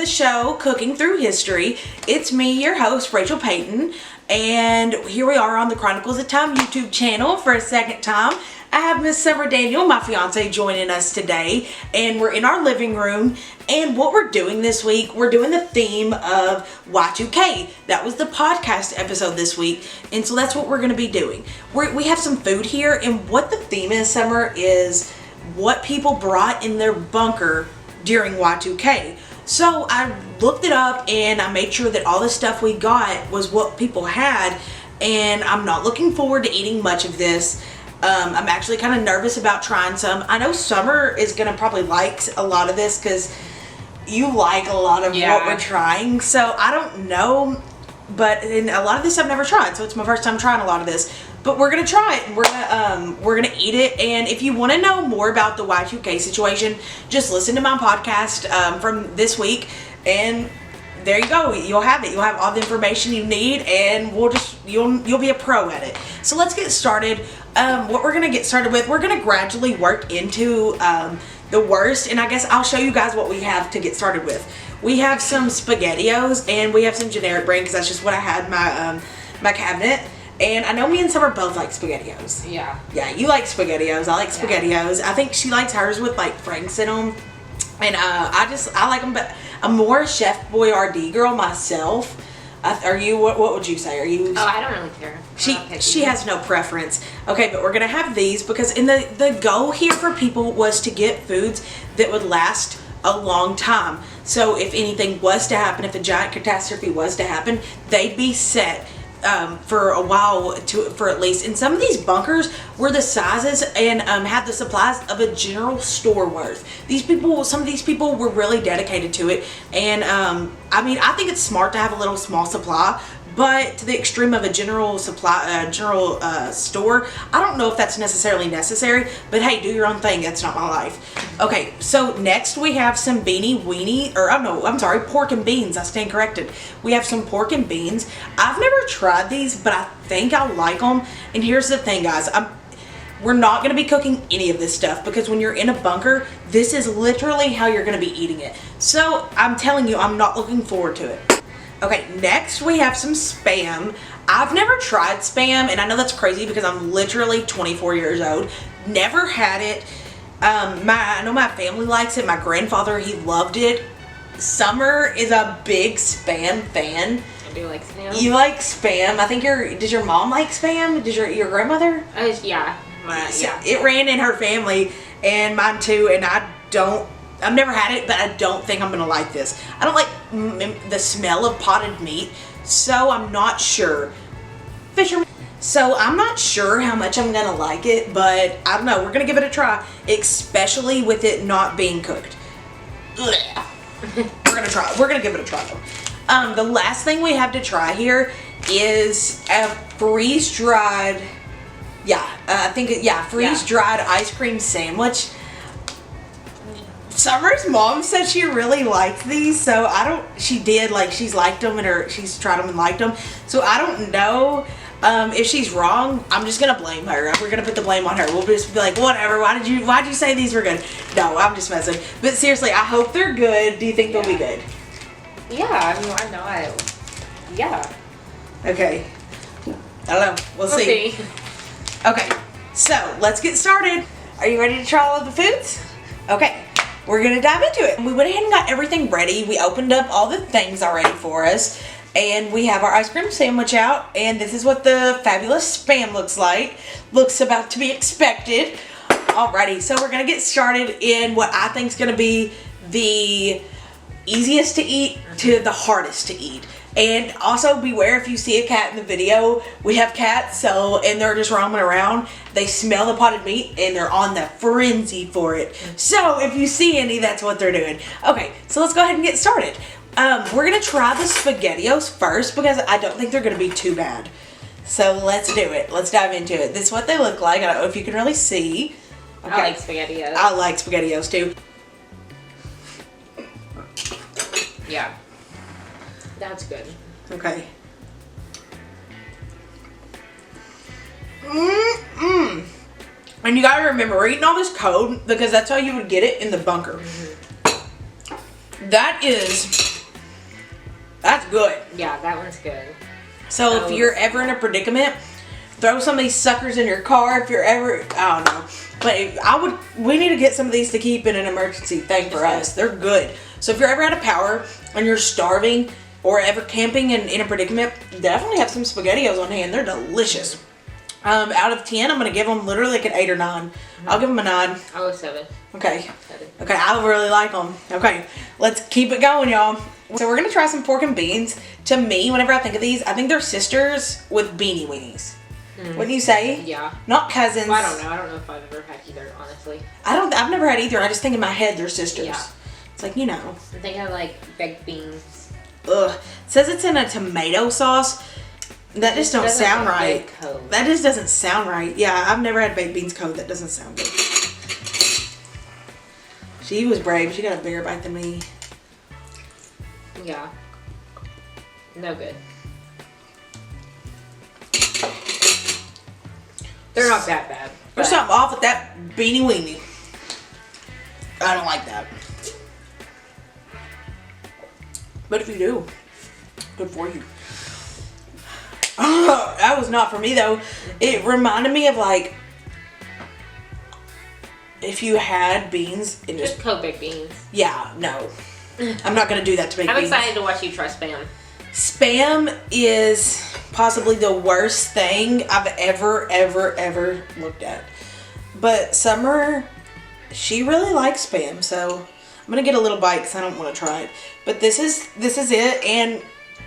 the show, Cooking Through History. It's me, your host, Rachel Payton, and here we are on the Chronicles of Time YouTube channel for a second time. I have Miss Summer Daniel, my fiance, joining us today, and we're in our living room, and what we're doing this week, we're doing the theme of Y2K. That was the podcast episode this week, and so that's what we're going to be doing. We have some food here, and what the theme is, Summer, is what people brought in their bunker during Y2K. So I looked it up and I made sure that all the stuff we got was what people had, and I'm not looking forward to eating much of this. I'm actually kind of nervous about trying some. I know Summer is going to probably like a lot of this because you like a lot of what we're trying. So I don't know, but a lot of this I've never tried, so it's my first time trying a lot of this. But we're gonna try it, and we're gonna eat it. And if you want to know more about the Y2K situation, just listen to my podcast from this week, and there you go. You'll have it. You'll have all the information you need, and you'll be a pro at it. So let's get started. What we're gonna get started with, we're gonna gradually work into the worst, and I guess I'll show you guys what we have to get started with. We have some SpaghettiOs, and we have some generic brand because that's just what I had in my cabinet. And I know me and Summer both like SpaghettiOs. Yeah. Yeah, you like SpaghettiOs. I like SpaghettiOs. I think she likes hers with like Franks in them. And I like them, but I'm more a Chef Boyardee girl myself. Are you? What would you say? Are you? Oh, I don't really care. She has no preference. Okay, but we're gonna have these because the goal here for people was to get foods that would last a long time. So if anything was to happen, if a giant catastrophe was to happen, they'd be set for a while, for at least. And some of these bunkers were the sizes and had the supplies of a general store worth. Some of these people were really dedicated to it, and I mean, I think it's smart to have a little small supply, but to the extreme of a general supply, store, I don't know if that's necessarily necessary. But hey, do your own thing. That's not my life. Okay, so next we have some pork and beans. I stand corrected. We have some pork and beans. I've never tried these, but I think I like them. And here's the thing, guys. We're not going to be cooking any of this stuff because when you're in a bunker, this is literally how you're going to be eating it. So I'm telling you, I'm not looking forward to it. Okay, next we have some Spam. I've never tried Spam, and I know that's crazy because I'm literally 24 years old. Never had it. I know my family likes it. My grandfather, he loved it. Summer is a big Spam fan. I do like Spam. You like Spam. I think does your mom like Spam? Does your grandmother? Yeah. It ran in her family and mine too, and I've never had it, but I don't think I'm going to like this. I don't like the smell of potted meat, so I'm not sure. So I'm not sure how much I'm going to like it, but I don't know. We're going to give it a try, especially with it not being cooked. We're going to try. We're going to give it a try, though. The last thing we have to try here is a freeze-dried, freeze-dried ice cream sandwich. Summer's mom said she really liked these, so she's liked them she's tried them and liked them. So I don't know if she's wrong. I'm just gonna blame her. We're gonna put the blame on her. We'll just be like, whatever. Why'd you say these were good? No, I'm just messing. But seriously, I hope they're good. Do you think they'll be good? Yeah, I mean, I know. Yeah. Okay. I don't know. We'll see. Okay, so let's get started. Are you ready to try all of the foods? Okay. We're going to dive into it. We went ahead and got everything ready. We opened up all the things already for us. And we have our ice cream sandwich out. And this is what the fabulous Spam looks like. Looks about to be expected. Alrighty, so we're going to get started in what I think is going to be the easiest to eat to the hardest to eat. And also beware if you see a cat in the video. We have cats, and they're just roaming around. They smell the potted meat and they're on the frenzy for it. So if you see any, that's what they're doing. Okay, so let's go ahead and get started. We're gonna try the SpaghettiOs first because I don't think they're gonna be too bad. So let's do it. Let's dive into it. This is what they look like. I don't know if you can really see. Okay. I like SpaghettiOs. I like SpaghettiOs too. Yeah. That's good. Okay. And you gotta remember, we're eating all this code because that's how you would get it in the bunker. Mm-hmm. That is That's good. Yeah, that one's good. So if you're ever in a predicament, throw some of these suckers in your car. If you're ever, I don't know, but we need to get some of these to keep in an emergency thing for us. They're good. So if you're ever out of power and you're starving or ever camping and in a predicament, definitely have some SpaghettiOs on hand. They're delicious. Out of 10, I'm gonna give them literally like an 8 or 9. I'll give them a 9. I'll go 7. Okay. 7. Okay, I really like them. Okay, let's keep it going, y'all. So we're gonna try some pork and beans. To me, whenever I think of these, I think they're sisters with beanie weenies. Wouldn't you say? Yeah. Not cousins. Well, I don't know. I don't know if I've ever had either, honestly. I've never had either. I just think in my head they're sisters. Yeah. It's like, you know. I think I like baked beans. Ugh. It says it's in a tomato sauce. That just don't sound right. That just doesn't sound right. Yeah, I've never had baked beans code. That doesn't sound good. She was brave. She got a bigger bite than me. Yeah. No good. They're not that bad. There's something off with that beanie weenie. I don't like that. But if you do, good for you. Oh, that was not for me though. It reminded me of like if you had beans and just coat baked beans. Yeah, no. I'm not gonna do that to baked beans. I'm excited to watch you try Spam. Spam is possibly the worst thing I've ever looked at. But Summer, she really likes Spam, so I'm gonna get a little bite because I don't want to try it. But this is it. And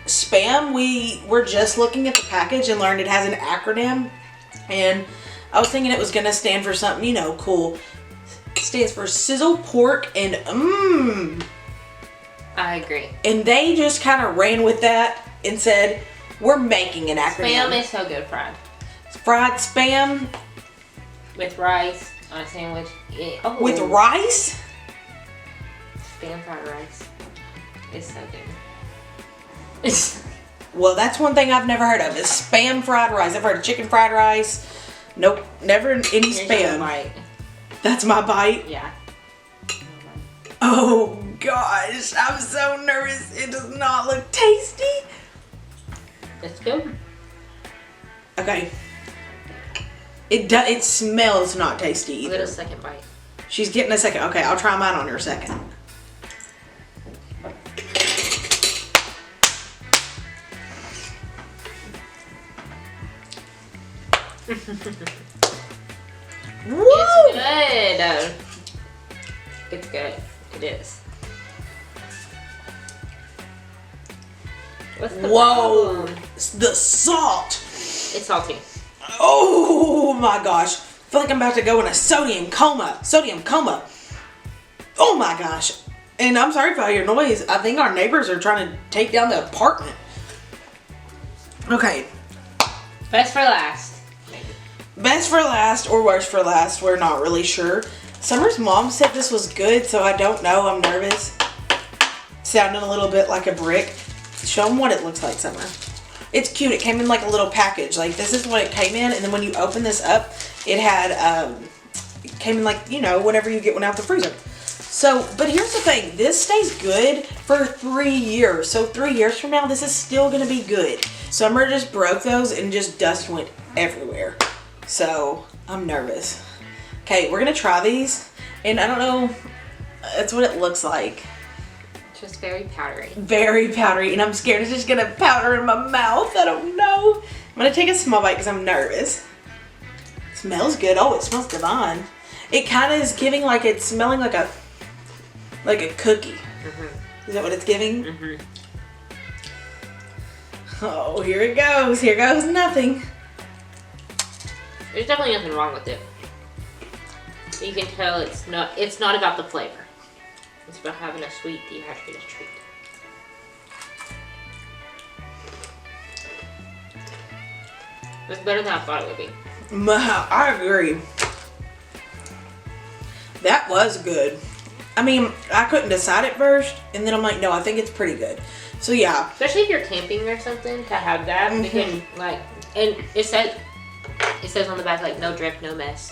Spam, we were just looking at the package and learned it has an acronym. And I was thinking it was gonna stand for something, you know, cool. It stands for Sizzle Pork and I agree. And they just kind of ran with that and said, we're making an acronym. Spam is so good fried. Fried Spam. With rice on a sandwich. With rice? Spam fried rice. It's so good. Well, that's one thing I've never heard of is Spam fried rice. I've heard of chicken fried rice. Nope, never any Spam. Bite. That's my bite? Yeah. Oh gosh, I'm so nervous. It does not look tasty. It's good. Okay. It smells not tasty either. Get a second bite. She's getting a second. Okay, I'll try mine on her second. Woo! It's good. It's good. It is. What's the Whoa! problem? The salt. It's salty. Oh my gosh! I feel like I'm about to go in a sodium coma. Oh my gosh! And I'm sorry for all your noise. I think our neighbors are trying to take down the apartment. Okay. Best for last. Best for last or worst for last, we're not really sure. Summer's mom said this was good, so I don't know. I'm nervous. Sounding a little bit like a brick. Show them what it looks like, Summer. It's cute. It came in like a little package. Like this is what it came in, and then when you open this up, it had it came in like, you know, whatever you get one out the freezer. So, but here's the thing. This stays good for 3 years. So 3 years from now, this is still gonna be good. Summer just broke those and just dust went everywhere. So I'm nervous. Okay, we're gonna try these, and I don't know. That's what it looks like. Just very powdery. Very powdery, and I'm scared it's just gonna powder in my mouth. I don't know. I'm gonna take a small bite because I'm nervous. It smells good. Oh, it smells divine. It kind of is giving like it's smelling like a cookie. Mm-hmm. Is that what it's giving? Mm-hmm. Oh, here it goes. Here goes nothing. There's definitely nothing wrong with it. You can tell it's not about the flavor. It's about having a sweet, dehydrated treat. It's better than I thought it would be. I agree. That was good. I mean, I couldn't decide at first, and then I'm like, no, I think it's pretty good. So yeah. Especially if you're camping or something, to have that, because like, and it says on the back like no drip, no mess.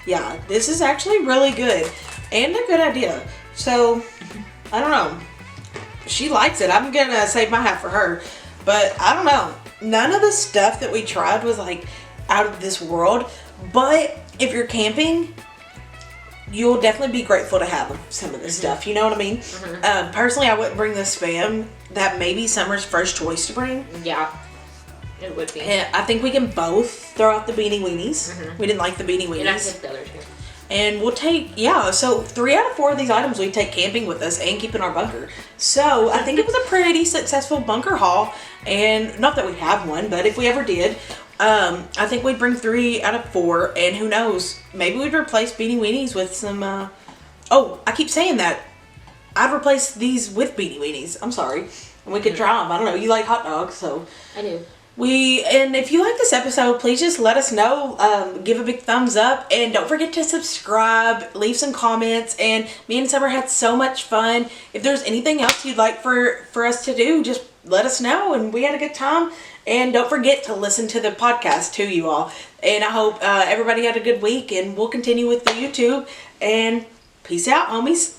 Yeah, this is actually really good and a good idea. So, I don't know. she likes it. I'm gonna save my half for her. But I don't know. None of the stuff that we tried was like out of this world. But if you're camping, you'll definitely be grateful to have some of this stuff. You know what I mean? Personally, I wouldn't bring the Spam. That may be Summer's first choice to bring. Yeah, it would be. And I think we can both throw out the Beanie Weenies. We didn't like the Beanie Weenies. And I took the other two. And we'll take, so 3 out of 4 of these items we take camping with us and keep in our bunker. So I think it was a pretty successful bunker haul. And not that we have one, but if we ever did, I think we'd bring 3 out of 4. And who knows, maybe we'd replace Beanie Weenies with some, I keep saying that. I'd replace these with Beanie Weenies. I'm sorry. And we could try them. I don't know, you like hot dogs, so. I do. And if you like this episode, please just let us know. Give a big thumbs up, and don't forget to subscribe, leave some comments. And me and Summer had so much fun. If there's anything else you'd like for us to do, just let us know. And we had a good time. And don't forget to listen to the podcast too, you all. And I hope everybody had a good week, and we'll continue with the YouTube. And peace out, homies.